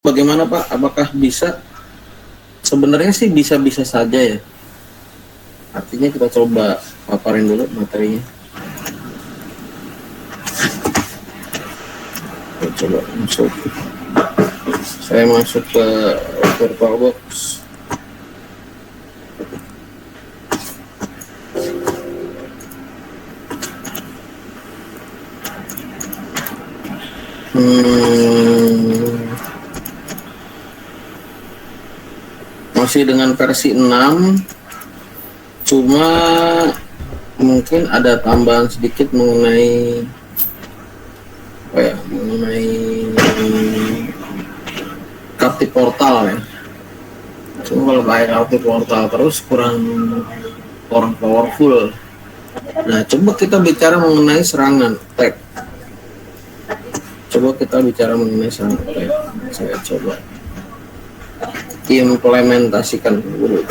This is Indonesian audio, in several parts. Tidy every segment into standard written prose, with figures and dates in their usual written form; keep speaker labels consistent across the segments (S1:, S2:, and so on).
S1: Bagaimana Pak? Apakah bisa? Sebenarnya sih bisa-bisa saja ya. Artinya kita coba paparin dulu materinya. Kita coba masuk. Saya masuk ke VirtualBox. Masih dengan versi 6, cuma mungkin ada tambahan sedikit mengenai Kartu portal ya. Cuma kalau pakai kartu portal terus kurang powerful. Nah, coba kita bicara mengenai serangan attack. Saya coba implementasikan dulu.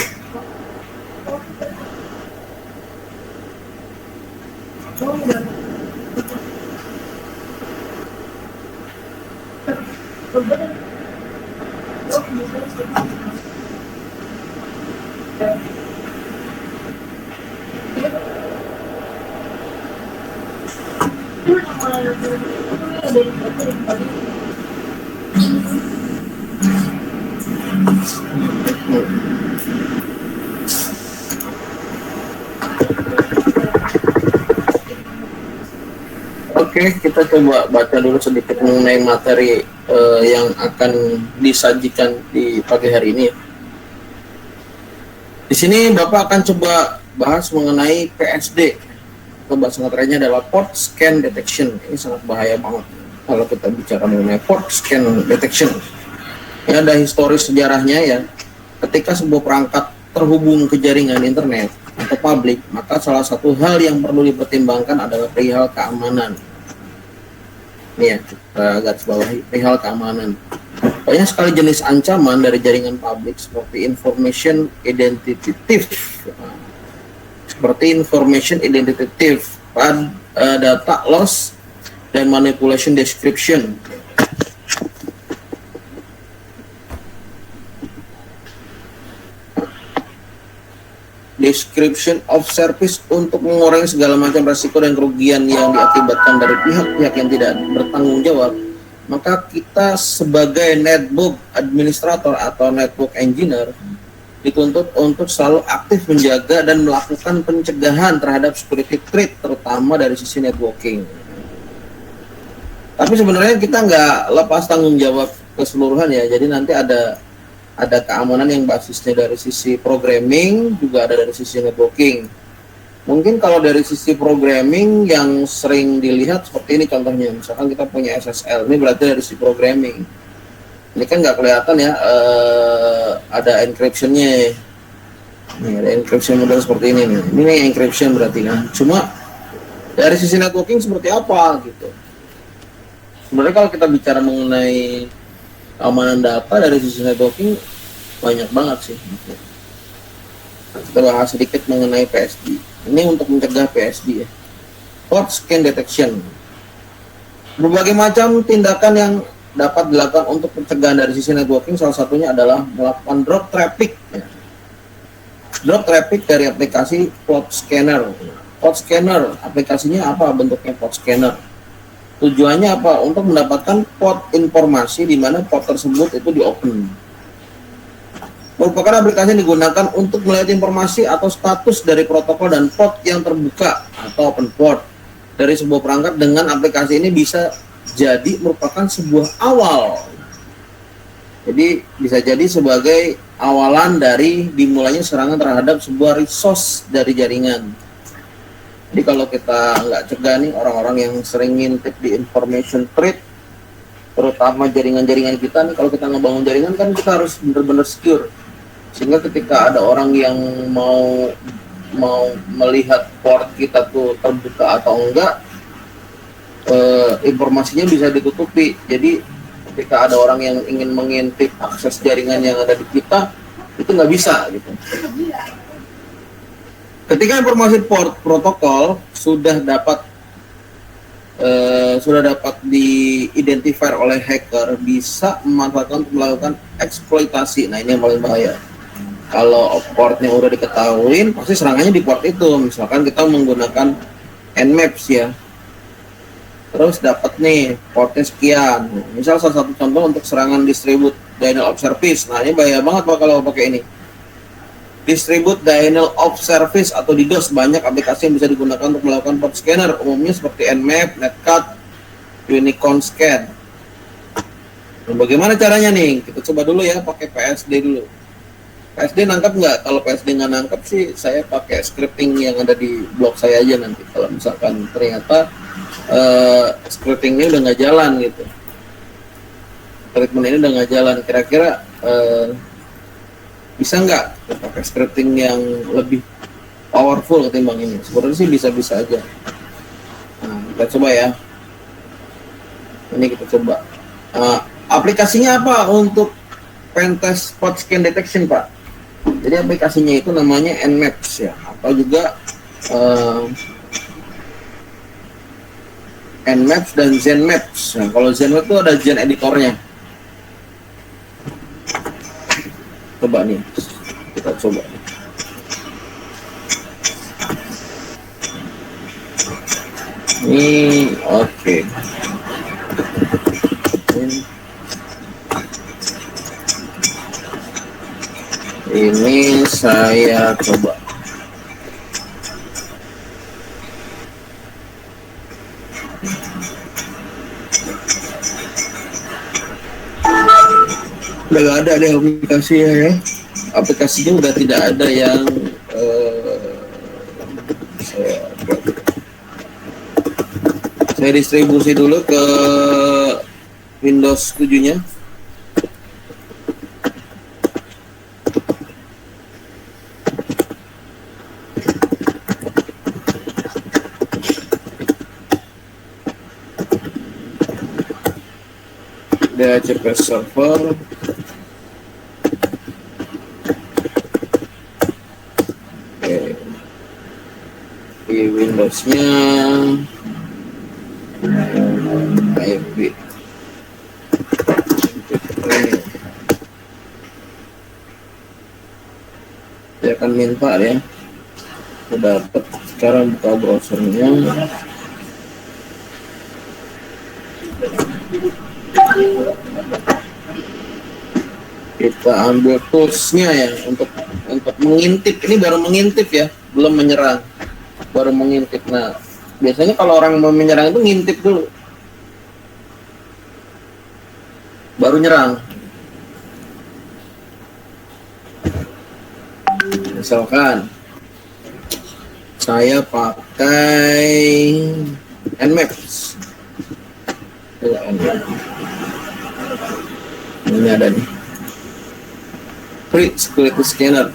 S1: Oke, kita coba baca dulu sedikit mengenai materi yang akan disajikan di pagi hari ini. Di sini Bapak akan coba bahas mengenai PSD. Bahasa kerennya adalah Port Scan Detection. Ini sangat bahaya banget kalau kita bicara mengenai Port Scan Detection. Ini ada historis sejarahnya ya. Ketika sebuah perangkat terhubung ke jaringan internet atau publik, maka salah satu hal yang perlu dipertimbangkan adalah perihal keamanan. Ini ya, kita garis bawahi perihal keamanan. Banyak sekali jenis ancaman dari jaringan publik seperti information identity theft, data loss, dan manipulation description. Description of service untuk mengurangi segala macam risiko dan kerugian yang diakibatkan dari pihak-pihak yang tidak bertanggung jawab. Maka kita sebagai network administrator atau network engineer dituntut untuk selalu aktif menjaga dan melakukan pencegahan terhadap security threat, terutama dari sisi networking. Tapi sebenarnya kita nggak lepas tanggung jawab keseluruhan ya. Jadi nanti ada keamanan yang basisnya dari sisi programming, juga ada dari sisi networking. Mungkin kalau dari sisi programming yang sering dilihat seperti ini contohnya, misalkan kita punya SSL, ini berarti dari sisi programming. Ini kan nggak kelihatan ya, ada encryption-nya. Nih, ada encryption model seperti ini nih. Ini encryption berarti kan. Cuma dari sisi networking seperti apa gitu. Sebenarnya kalau kita bicara mengenai keamanan data dari sisi networking banyak banget sih. Kita bahas sedikit mengenai PSD. Ini untuk mencegah PSD ya. Port Scan Detection. Berbagai macam tindakan yang dapat dilakukan untuk pencegahan dari sisi networking, salah satunya adalah melakukan drop traffic. Drop traffic dari aplikasi port scanner. Port scanner, aplikasinya apa bentuknya port scanner? Tujuannya apa? Untuk mendapatkan port informasi di mana port tersebut itu di-open. Merupakan aplikasi yang digunakan untuk melihat informasi atau status dari protokol dan port yang terbuka atau open port dari sebuah perangkat. Dengan aplikasi ini bisa jadi merupakan sebuah awal. Jadi bisa jadi sebagai awalan dari dimulainya serangan terhadap sebuah resource dari jaringan. Jadi kalau kita nggak cegah nih orang-orang yang sering ngintip di information thread, terutama jaringan-jaringan kita nih, kalau kita ngebangun jaringan kan kita harus benar-benar secure. Sehingga ketika ada orang yang mau melihat port kita tuh terbuka atau enggak, informasinya bisa ditutupi. Jadi ketika ada orang yang ingin mengintip akses jaringan yang ada di kita, itu nggak bisa gitu. Ketika informasi port protokol sudah dapat sudah dapat diidentifier oleh hacker bisa memanfaatkan untuk melakukan eksploitasi. Nah ini yang paling bahaya. Kalau portnya udah diketahui, pasti serangannya di port itu. Misalkan kita menggunakan Nmaps ya, terus dapat nih portnya sekian. Misal salah satu contoh untuk serangan distribute denial of service. Nah ini bahaya banget Pak kalau pakai ini. Distribute denial of service atau DDoS, banyak aplikasi yang bisa digunakan untuk melakukan port scanner, umumnya seperti Nmap, Netcat, Unicorn Scan. Nah, bagaimana caranya nih? Kita coba dulu ya, pakai PSD dulu. PSD nangkap nggak? Kalau PSD nggak nangkap sih, saya pakai scripting yang ada di blog saya aja nanti. Kalau misalkan ternyata scriptingnya udah nggak jalan gitu, treatment ini udah nggak jalan, kira-kira bisa nggak pakai scripting yang lebih powerful ketimbang ini? Sebenarnya sih bisa-bisa aja. Nah, kita coba ya. Ini kita coba. Aplikasinya apa untuk pentest spot scan detection Pak? Jadi aplikasinya itu namanya Nmaps ya, atau juga Nmaps dan Zenmaps. Nah, kalau Zenmaps itu ada Zen editornya. Coba nih, kita coba. Ini oke. Ini saya coba. Udah gak ada deh aplikasinya ya. Aplikasinya udah tidak ada yang saya distribusi dulu ke Windows 7-nya. DHCP server. Oke. Di Windows-nya IP. Saya akan minta ya. Sudah dapat. Sekarang buka browsernya. Kita ambil toolsnya ya untuk mengintip. Ini baru mengintip ya, belum menyerang, baru mengintip. Nah biasanya kalau orang mau menyerang itu ngintip dulu baru nyerang. Misalkan saya pakai Nmaps. Ini ada nih, free security scanner.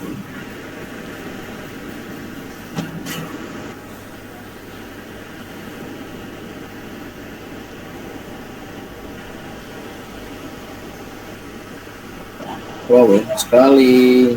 S1: Wow, sekali.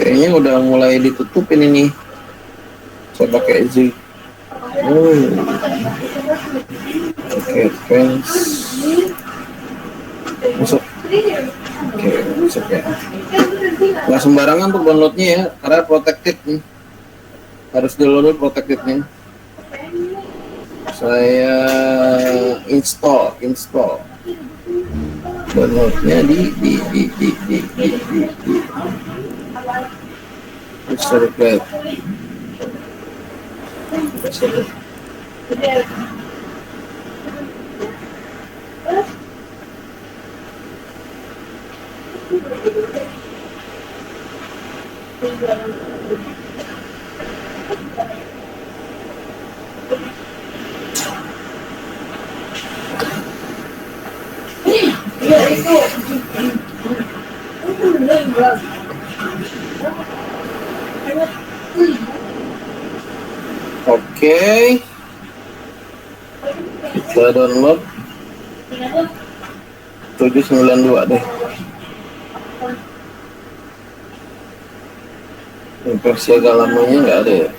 S1: Kayaknya udah mulai ditutupin ini. Saya pakai Z. Oke, fans. Masuk. Oke, masuk ya. Nggak sembarangan untuk downloadnya ya, karena protected nih. Harus download protected-nya. Saya install downloadnya di server. Oke, kita download 792 deh. Yang versi agak lamanya nggak ada ya.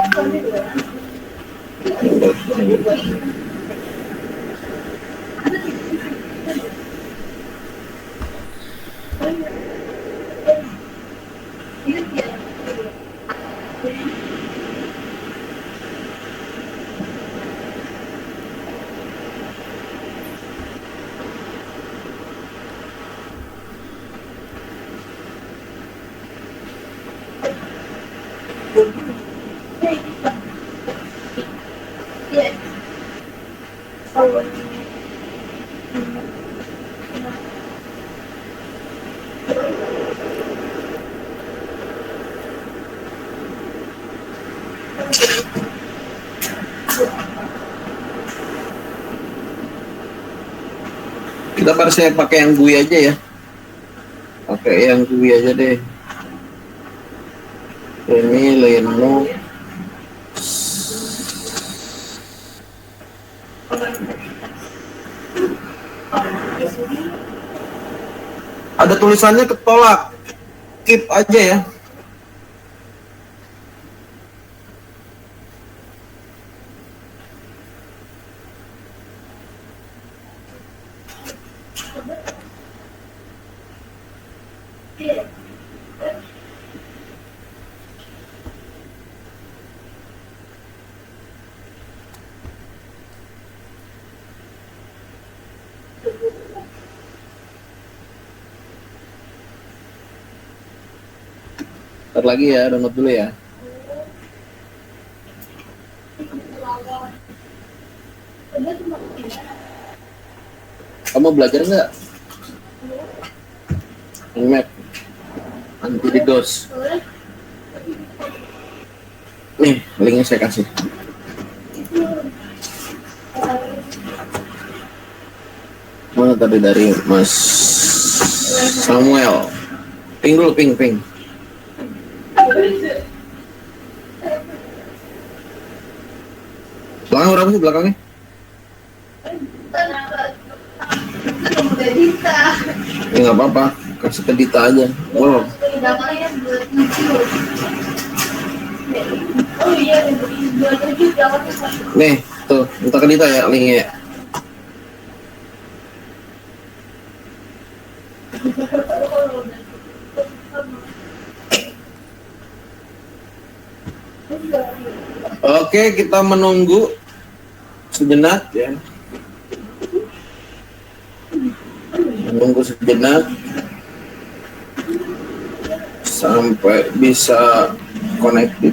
S1: Kita saya pakai yang GUI aja ya. Pakai yang GUI aja deh. Ini Linux. Ada tulisannya ketolak. Keep aja ya. Ntar lagi ya, download dulu ya. Kamu belajar nggak? Map anti DDoS. Nih, linknya saya kasih. Mana tadi dari Mas Samuel? Ping dulu, ping. Belakang berapa sih belakangnya? Ya nggak apa-apa, kasih ke Dita aja. Wow. Nih, tuh, minta ke Dita ya linknya. Oke, kita menunggu sejenak ya. Menunggu sejenak sampai bisa connected.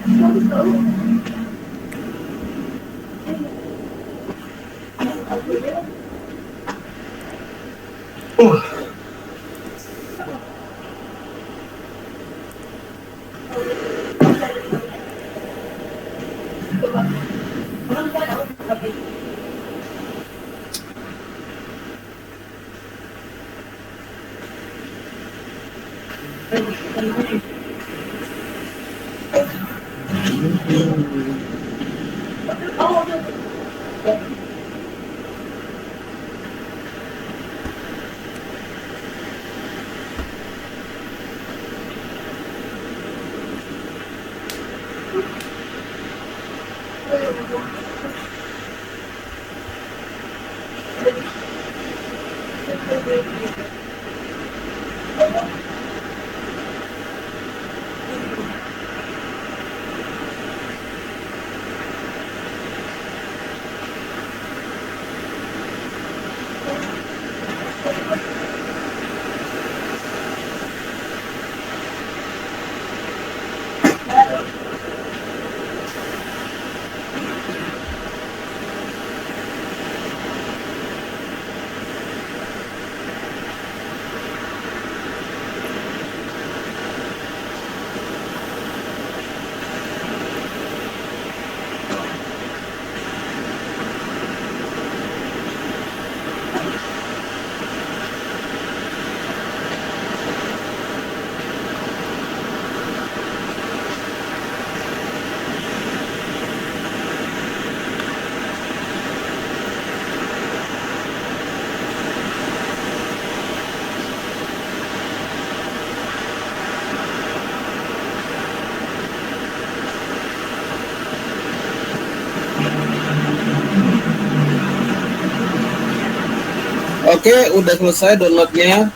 S1: Oke, udah selesai downloadnya.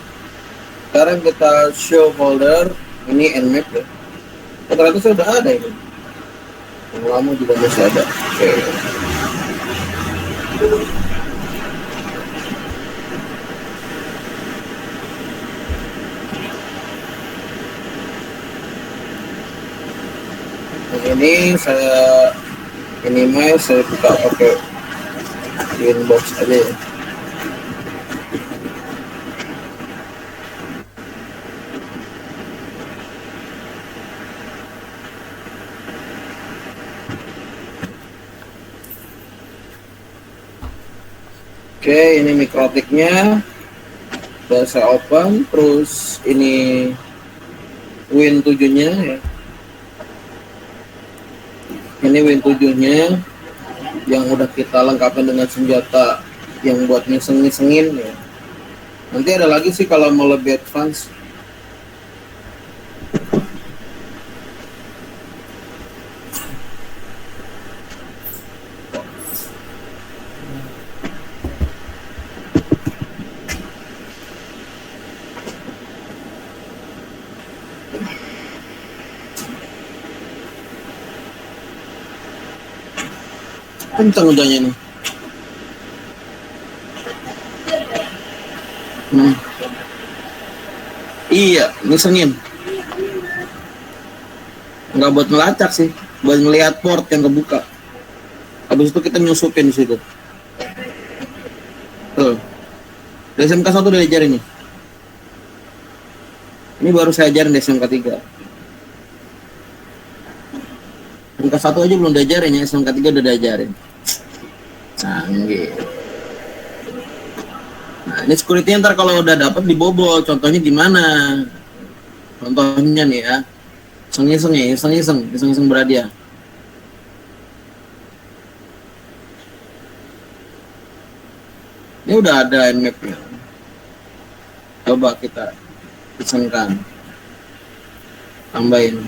S1: Sekarang kita show folder. Ini nmap ya. Ternyata sudah ada ini. Yang lama juga masih ada. Oke. Ini saya minimize, saya buka pakai inbox aja ya. Oke, ini mikrotiknya udah saya open, terus ini Win 7-nya ya. Ini Win 7-nya yang udah kita lengkapi dengan senjata yang buat ngiseng-ngisengin ya. Nanti ada lagi sih kalau mau lebih advance. Kencang udahnya nih. Iya, ngisengin. Nggak buat ngelacak sih, buat ngelihat port yang kebuka. Habis itu kita nyusupin di situ. Tuh. Di SMK 1 udah diajarin nih. Ini baru saya ajarin di SMK 3. SMK 1 aja belum diajarin ya, SMK 3 udah diajarin. Canggih. Nah, ini security ntar kalau udah dapat dibobol. Contohnya gimana? Contohnya nih ya. Iseng-iseng berhadiah. Ini udah ada nmap-nya. Coba kita isengkan. Tambahin.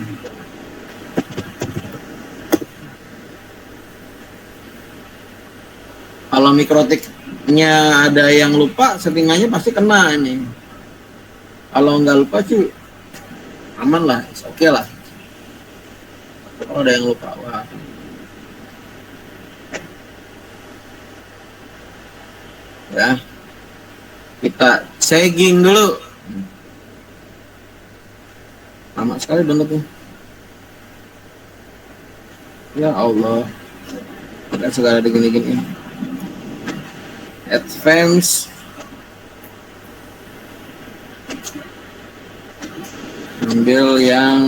S1: Kalau mikrotiknya ada yang lupa, settingannya pasti kena ini. Kalau nggak lupa sih aman lah, oke lah. Kalau ada yang lupa, wah. Ya, kita segging dulu. Lama sekali downloadnya. Ya Allah, tidak segala digini-gini. Advance, ambil yang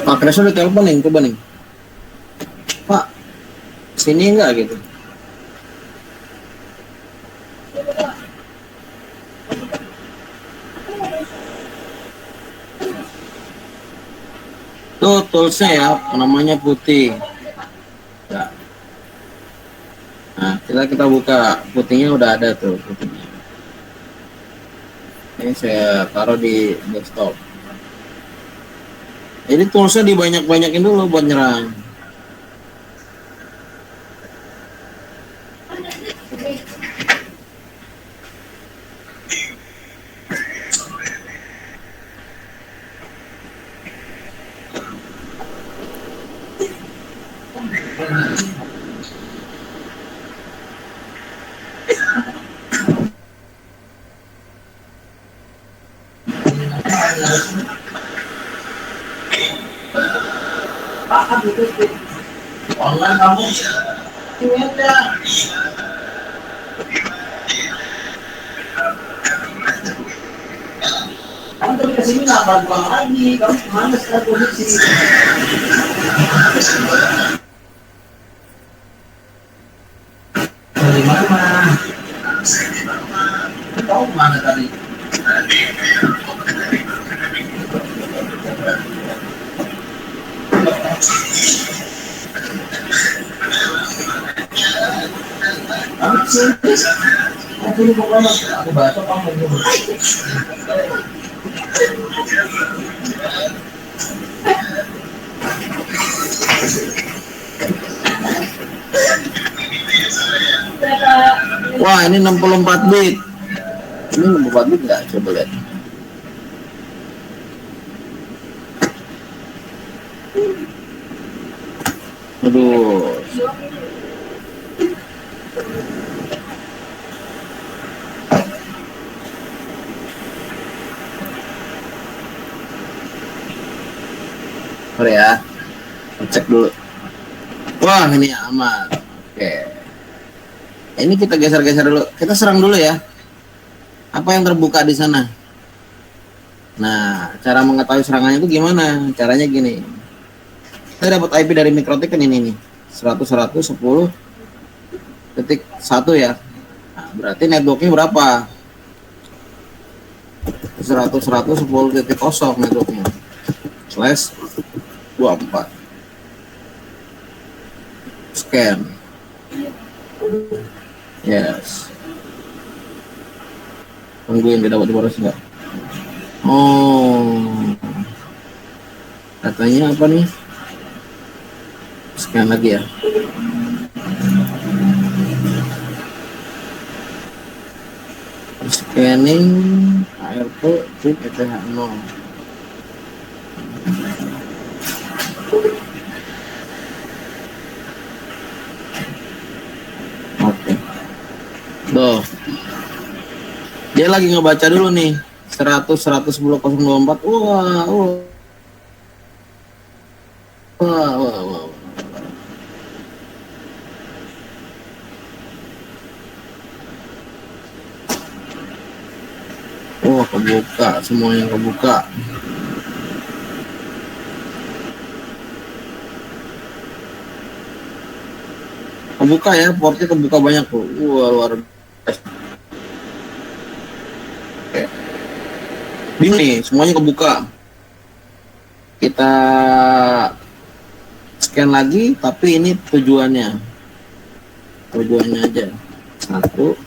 S1: Pak Kres udah telepon nih, coba nih. Pak, sini enggak gitu. Tuh toolsnya ya, namanya putih. Ya. Nah, kita buka putihnya, udah ada tuh putihnya. Ini saya taruh di desktop. Jadi toolsnya dibanyak-banyakin dulu buat nyerang. Online kamu emailnya. Kamu tadi kesini nggak pulang lagi, kamu kemana sekarang posisi? Dari mana? Kamu kemana tadi? Wah, ini 64 bit. Ini 64 bit nggak? Coba lihat. Aduh. Oke ya, cek dulu. Wah, ini aman. Oke. Ini kita geser-geser dulu. Kita serang dulu ya. Apa yang terbuka di sana? Nah, cara mengetahui serangannya itu gimana? Caranya gini. Saya dapat IP dari Mikrotik kan ini nih. 100.10.1 ya. Nah, berarti networknya berapa? 100.10.0 networknya. Slash 24. Scan. Yes. Tungguin dia dapat diboros enggak? Oh. Katanya apa nih? Scan lagi ya. Scanning ARP chip ETH0. Oke. Tuh. Dia lagi ngebaca dulu nih. 100.10.024. Wah. Oh, kebuka, semuanya kebuka. Kebuka ya, portnya kebuka banyak tuh. Wah, luar biasa. Oke. Ini semuanya kebuka. Kita scan lagi, tapi ini tujuannya aja. Satu,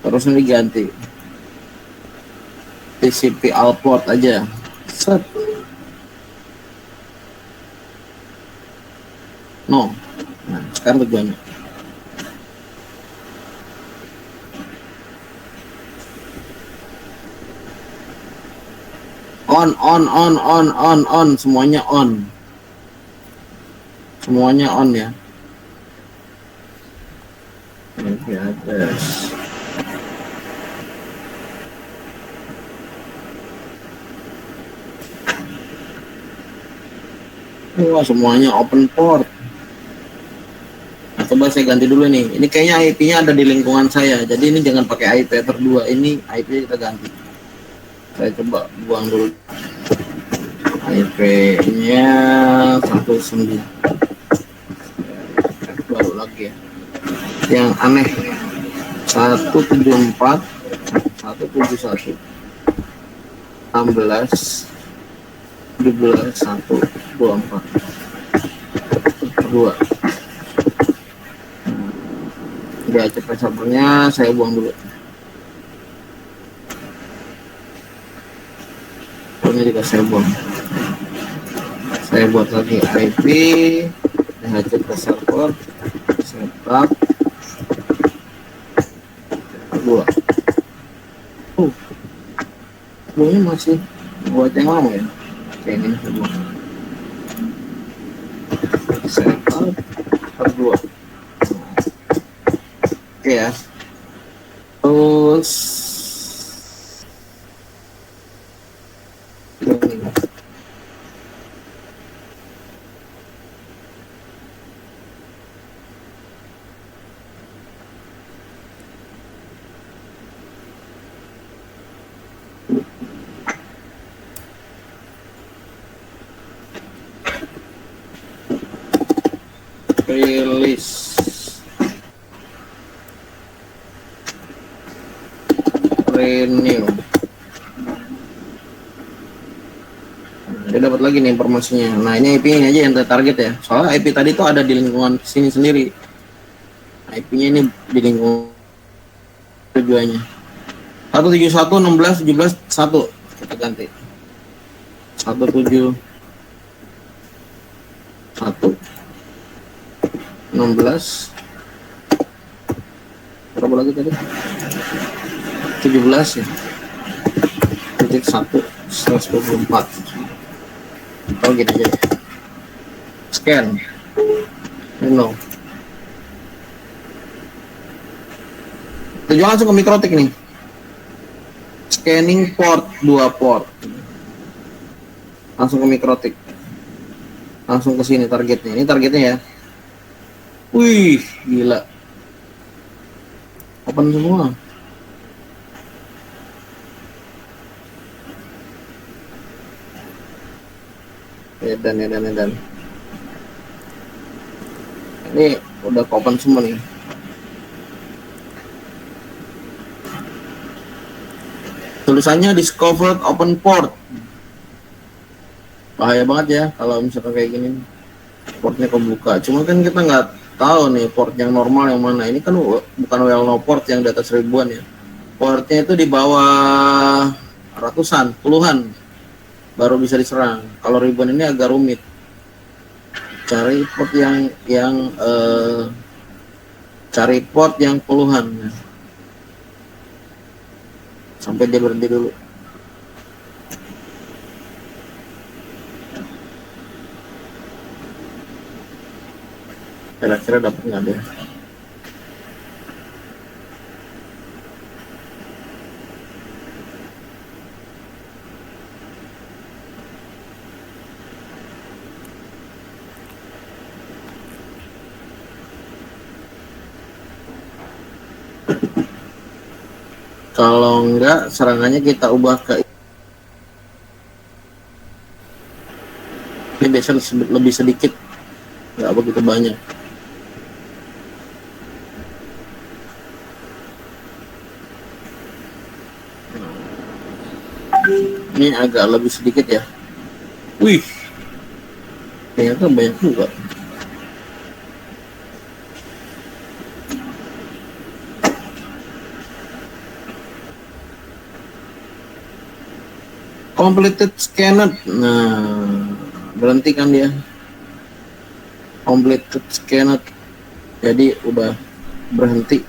S1: terus ini ganti. TCP all port aja. Set. No. Nah, sekarang tujuannya. On. Semuanya on. Semuanya on ya. Oke, atas. Wah, semuanya open port. Nah, coba saya ganti dulu nih. Ini kayaknya IP-nya ada di lingkungan saya. Jadi ini jangan pakai IP terdua. Ini IP kita ganti. Saya coba buang dulu. IP-nya 19. Baru lagi ya. Yang aneh. 174 171 16 17 124 2. Udah cepet sabarnya, saya buang dulu. Ini juga saya buang. Saya buat lagi IP DHCP server setup 2. Ini masih buat yang lama ya. Oke, ini kedua. Setup per 2. Oke ya. Terus renew Dia dapat lagi nih informasinya. Nah ini IP-nya aja yang target ya. Soalnya IP tadi tuh ada di lingkungan sini sendiri. IP-nya ini di lingkungan tujuannya. 171 16 17 1 kita ganti. 17 1 16 berapa lagi tadi? 17 ya. Titik 1 124. Oh gitu aja. Scan. No. Tujuan langsung ke mikrotik nih. Scanning port 2 port. Langsung ke mikrotik. Langsung ke sini targetnya. Ini targetnya ya. Wih, gila. Open semua. Edan. Ini udah open semua nih. Tulisannya discovered open port. Bahaya banget ya kalau misalkan kayak gini. Portnya kebuka. Cuma kan kita nggak tahu nih port yang normal yang mana. Ini kan bukan well known port yang di atas ribuan ya. Portnya itu di bawah ratusan, puluhan baru bisa diserang. Kalau ribuan ini agak rumit. Cari port cari port yang puluhan. Sampai dia berhenti dulu. Kira-kira dapat nggak deh? Kalau enggak, serangannya kita ubah ke ini biasanya lebih sedikit, nggak begitu banyak. Ini agak lebih sedikit ya. Wih, ternyata banyak juga. Completed scanned. Nah, berhenti kan dia. Completed scanned. Jadi udah berhenti.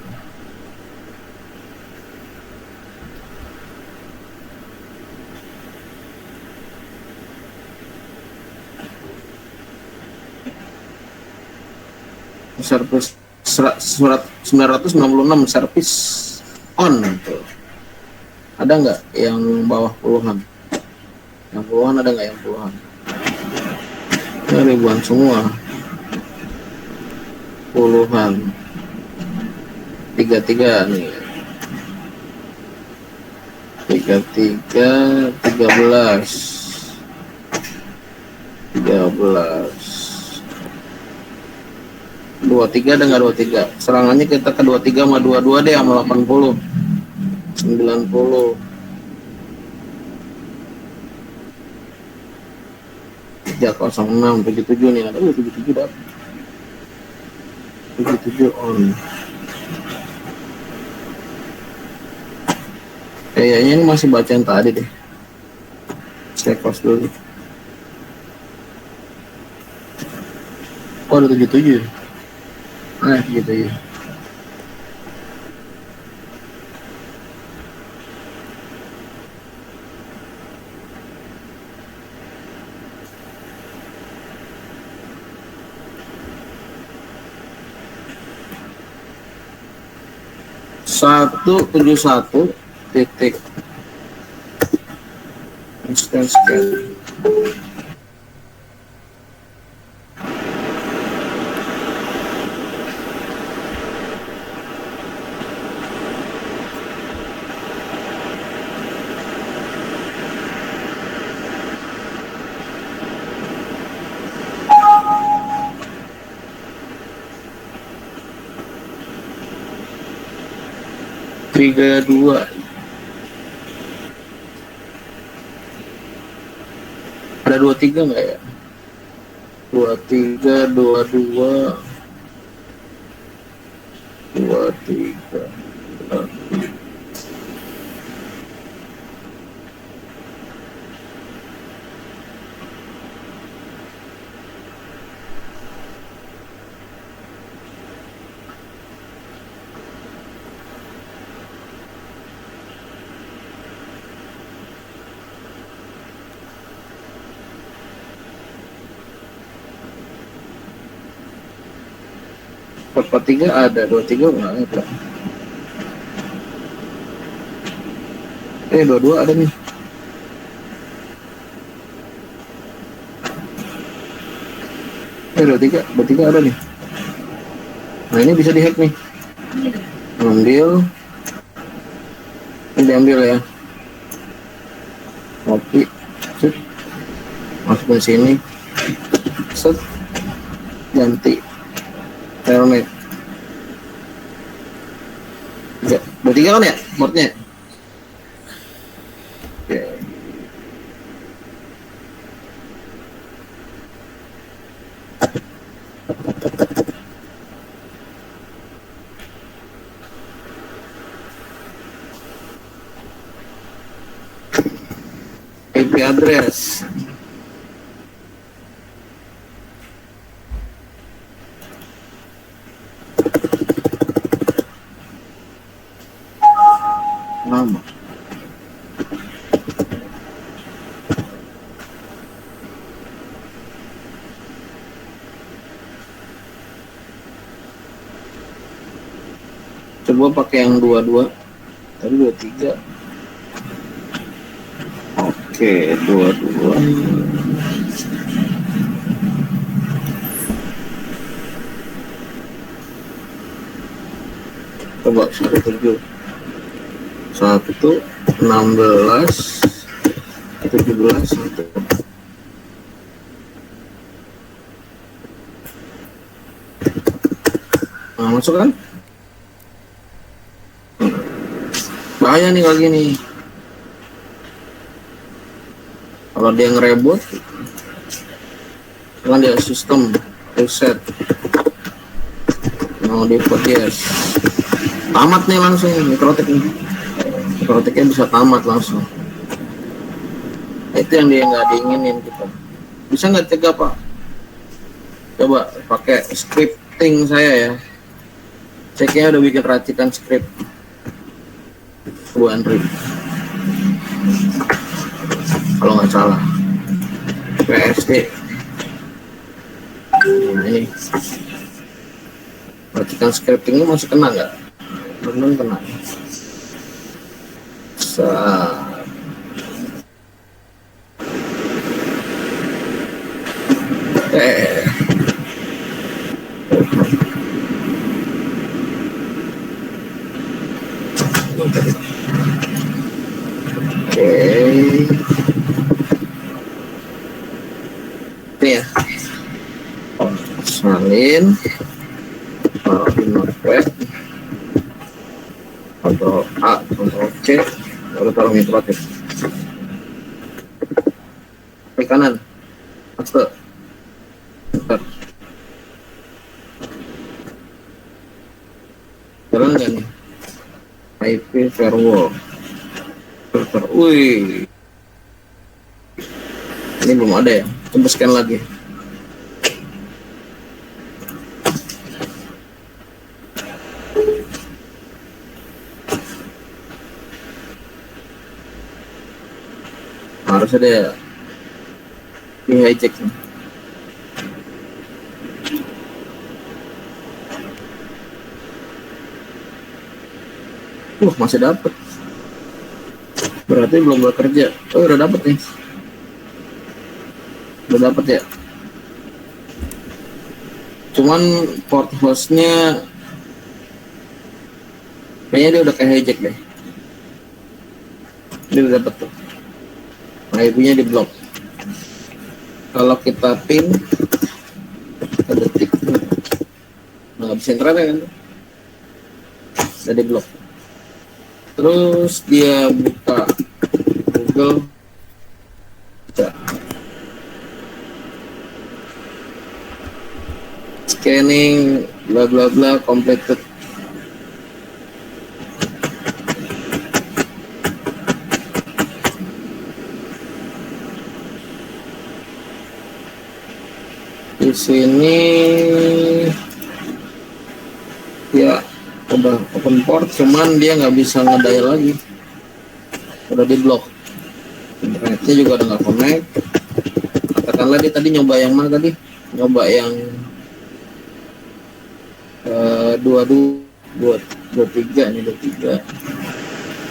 S1: Service surat 966 service on tuh. Ada nggak yang bawah puluhan? Yang puluhan ada nggak yang puluhan? Ini ribuan semua. Puluhan. 33 nih. 33 13 23 ada nggak 23? Serangannya kita ke 23 sama 22 deh sama 80 90 306 77 nih ada 77 dapat 77 on. Kayaknya ini masih baca yang tadi deh. Saya close dulu. Oh ada 77. Nah gitu ya. Satu 71 titik instant scan. Tiga dua. Ada 23 nggak ya? 23, 22, 23. Empat tiga ada, 23 nggak ada. 22 ada nih. Dua tiga ada nih. Nah ini bisa dihack nih. Ambil, ini diambil ya. Copy, set, masukin sini, set, ganti. Telnet. 23 kan ya portnya? Oke. IP address. Nama. Coba pakai yang 22. Tadi 23. Oke, 22. Coba 17. 16, 17, 1. Nah, masuk kan? Bahaya nih kalau gini. Kalau dia nge-reboot, kan dia sistem reset. Mau di-put yes. Tamat nih langsung mikrotik nih. Mikrotiknya bisa tamat langsung. Itu yang dia nggak diinginin kita. Bisa nggak cegah Pak? Coba pakai scripting saya ya. Ceknya udah bikin racikan script. Bu Andri. Kalau nggak salah. PSD. Nah, ini. Racikan scriptingnya masih kena nggak? Belum kena. Ini ya, salin taruh di notepad, Ctrl A, Ctrl C, baru taruh mikrotik. Klik kanan, paste, enter. Jalan nggak nih? IP firewall. Filter. Wih, ini belum ada ya. Coba scan lagi. Harus ada di hijack nih. Masih dapat. Berarti belum bekerja. Oh, udah dapat nih. Udah dapat ya. Cuman port hostnya kayaknya dia udah kayak hijack deh. Dia udah dapat tuh. IP-nya di blok. Kalau kita pin ada tik, nggak bisa internet kan? Udah di blok. Terus dia buka Google, Scanning bla bla bla completed. Di sini ya udah open port, cuman dia nggak bisa ngedial lagi, udah di blok. Internetnya juga udah nggak connect. Katakanlah dia tadi nyoba yang mana tadi, nyoba yang dua tiga nih, 23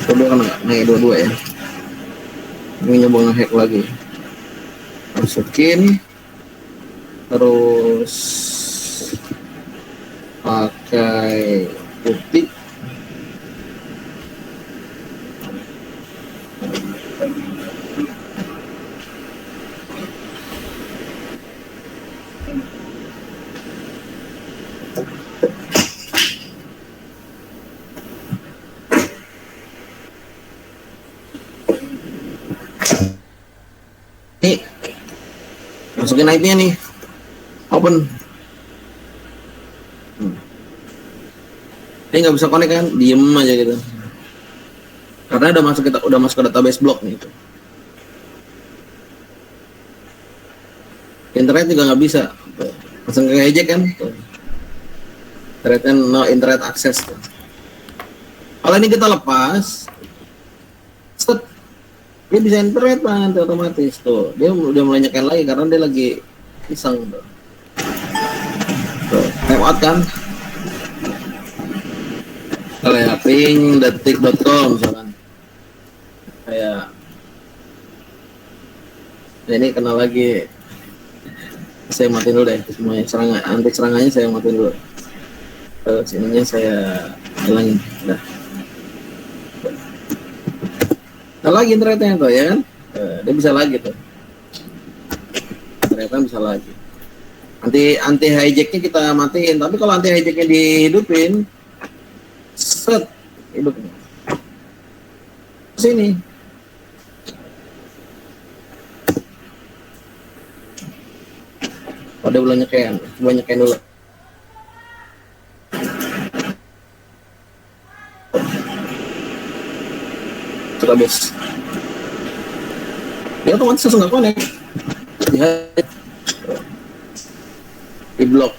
S1: kedua kan nggak naik 22 ya. Ini nyoba ngehack lagi, masukin terus pakai putih. Nih, masukin IP-nya nih, open. Ini nggak bisa connect kan, diem aja gitu. Karena udah masuk ke database block nih itu. Internet juga nggak bisa, langsung ke hijack kan. Internetnya no internet access. Kalau ini kita lepas, set, dia bisa internet nanti otomatis tuh. Dia udah mulai nyekan lagi karena dia lagi iseng tuh. Time out kan. Kayak ping.detik.com misalkan. Kayak ini kenal lagi. Saya matiin dulu deh semuanya, anti serangannya saya matiin dulu. Terus ininya saya hilangin. Nah lagi internetnya tuh ya kan, dia bisa lagi tuh, ternyata bisa lagi. Anti hijacknya kita matiin, tapi kalau anti hijacknya dihidupin, set hidupnya sini. Pada bulan nyekan, coba nyekan dulu. Terus dia otomatis langsung nggak connect, di blok.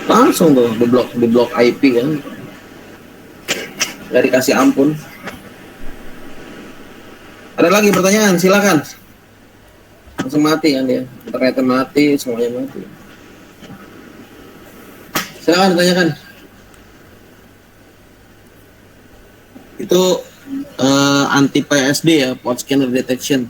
S1: Langsung tuh di blok IP kan, nggak dikasih ampun. Ada lagi pertanyaan, silakan. Langsung mati kan dia, internetnya mati, semuanya mati. Silakan tanyakan. Itu anti PSD ya, port scanner detection.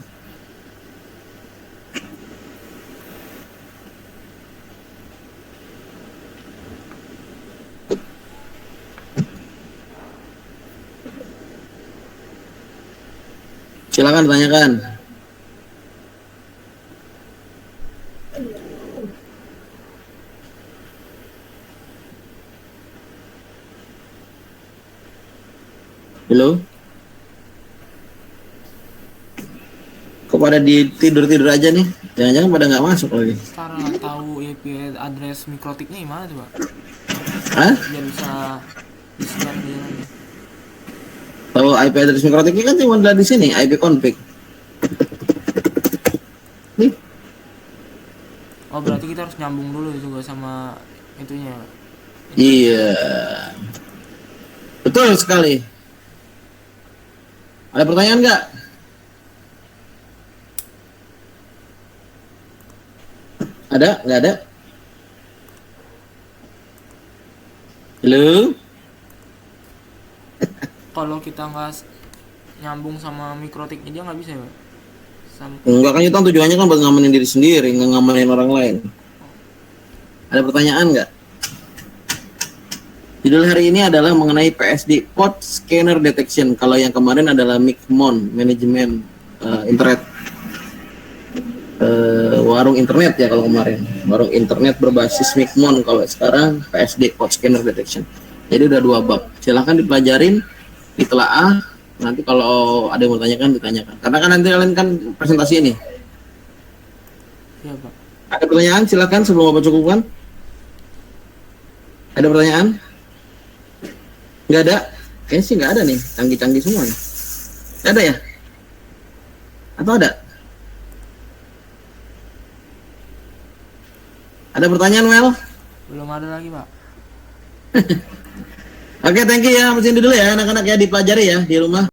S1: Silakan tanyakan. Halo? Kok pada tidur aja nih? Jangan-jangan pada nggak masuk lagi.
S2: Cara nggak tahu IP address mikrotiknya gimana tuh, Pak?
S1: Hah?
S2: Biar bisa di-scan dia nanti.
S1: Tahu IP address mikrotiknya kan cuma ada di sini, IP config. Nih.
S2: Oh, berarti kita harus nyambung dulu juga sama itunya.
S1: Iya. Betul sekali. Ada pertanyaan nggak? Ada? Nggak ada? Halo?
S2: Kalau kita nggak nyambung sama mikrotiknya dia nggak bisa ya, Pak?
S1: Enggak kan, itu tujuannya kan buat ngamanin diri sendiri, nggak ngamanin orang lain. Ada pertanyaan nggak? Judul hari ini adalah mengenai PSD, Port Scanner Detection. Kalau yang kemarin adalah MICMON, manajemen internet, warung internet ya kalau kemarin. Warung internet berbasis MICMON, kalau sekarang PSD, Port Scanner Detection. Jadi udah 2 bab. Silahkan dipelajarin, ditelaah, Nanti kalau ada yang mau tanyakan ditanyakan. Karena kan nanti kalian kan presentasi ini.
S2: Iya Pak.
S1: Ada pertanyaan? Silakan sebelum Bapak cukupkan. Ada pertanyaan? Nggak ada? Kayaknya sih nggak ada nih. Canggih-canggih semua nih. Nggak ada ya? Atau ada? Ada pertanyaan, Mel?
S2: Belum ada lagi Pak.
S1: Oke, thank you ya. Mesin dulu ya, anak-anak ya, dipelajari ya di rumah.